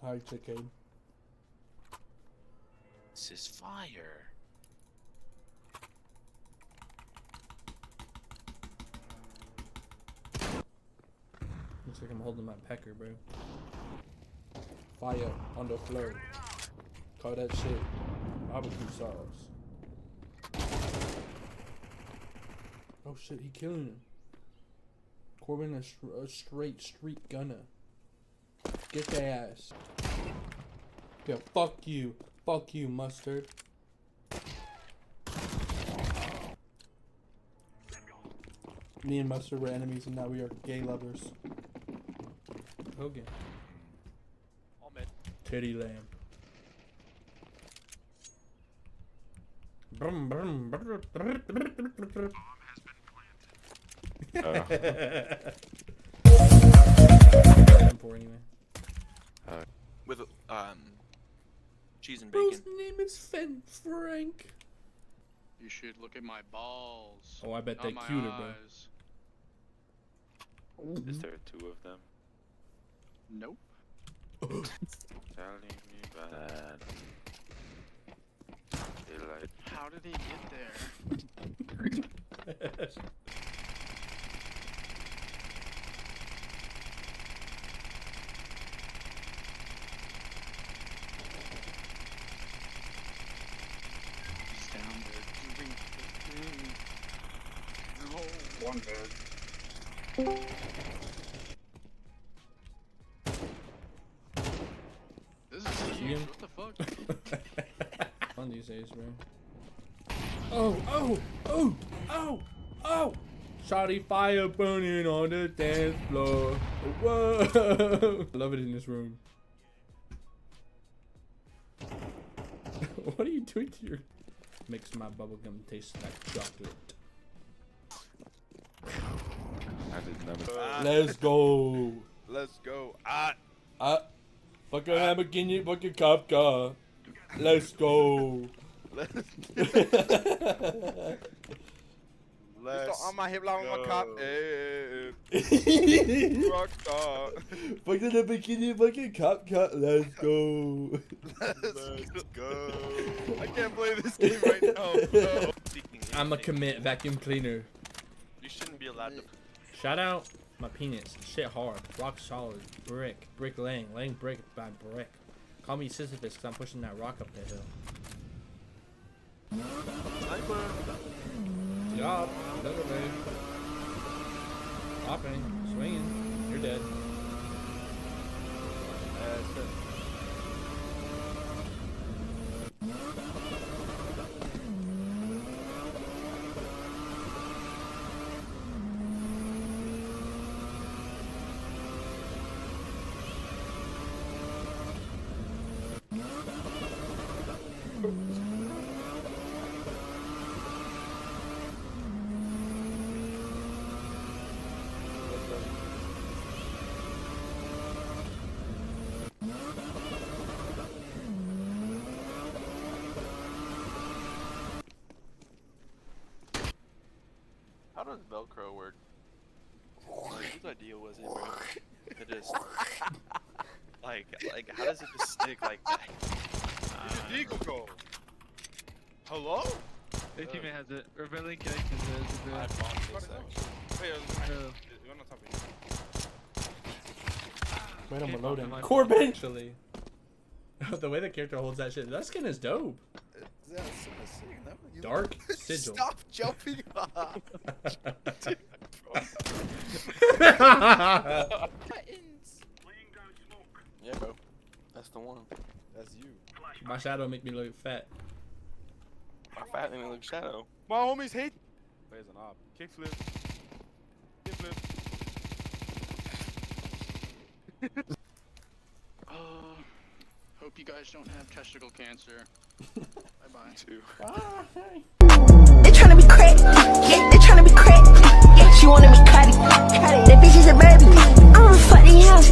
Hi, chicken. This is fire. Looks like I'm holding my pecker, bro. Fire on the floor. Call that shit barbecue sauce. Oh shit, he killing him. Corbin, a straight street gunner. Get that ass. Yeah, fuck you. Fuck you, Mustard. Me and Mustard were enemies and now we are gay lovers. Hogan. All mid. Titty lamb. Brum, brum, brr, brr, brr, brr, brr. For anyway. With cheese and bacon. Whose name is Frank? You should look at my balls. Oh, I bet not they're my cuter, bro. eyes. Is there 2 of them? Nope. Telling me bad. Daylight. How did he get there? He's down there. No. One bed. This is huge. What the fuck? On these days, bro. Oh, oh, oh, oh, oh! Shawty fire burning on the dance floor. Whoa! I love it in this room. What are you doing to your... Makes my bubblegum taste like chocolate. I did never. Let's go. Let's go. Fucking Lamborghini, fucking cop car. Let's go. Let's on my hip line with my cop. Rockstar. Fucking Lamborghini, fucking cop car. Let's go. Let's go. I can't play this game right now, bro. I'm a commit vacuum cleaner. You shouldn't be allowed to. Shout out my penis. Shit hard. Rock solid. Brick. Brick laying. Laying brick by brick. Call me Sisyphus because I'm pushing that rock up the hill. Sniper. Yup. Another way. Hopping. Swinging. You're dead. How does velcro work? Whose idea was it, bro? It just like how does it just stick like that? Eagle go. Hello? Their teammate has it. Rebellion Connections has I it. bought this actually. Hey, you're on top of you. Wait, I'm Okay, loading. my- Corbin! Actually. The way the character holds that shit. That skin is dope. Dark sigil. Stop jumping off. Yeah, bro. That's the one. That's you. My shadow make me look fat. My fat name looks shadow. My homies hate. There's an op. Kickflip. Kickflip. Hope you guys don't have testicle cancer. Bye-bye. Too. They tryna be crack, yeah, they tryna be crack, yeah, she wanna be cutty, that bitch is a baby, I'ma fuck the house,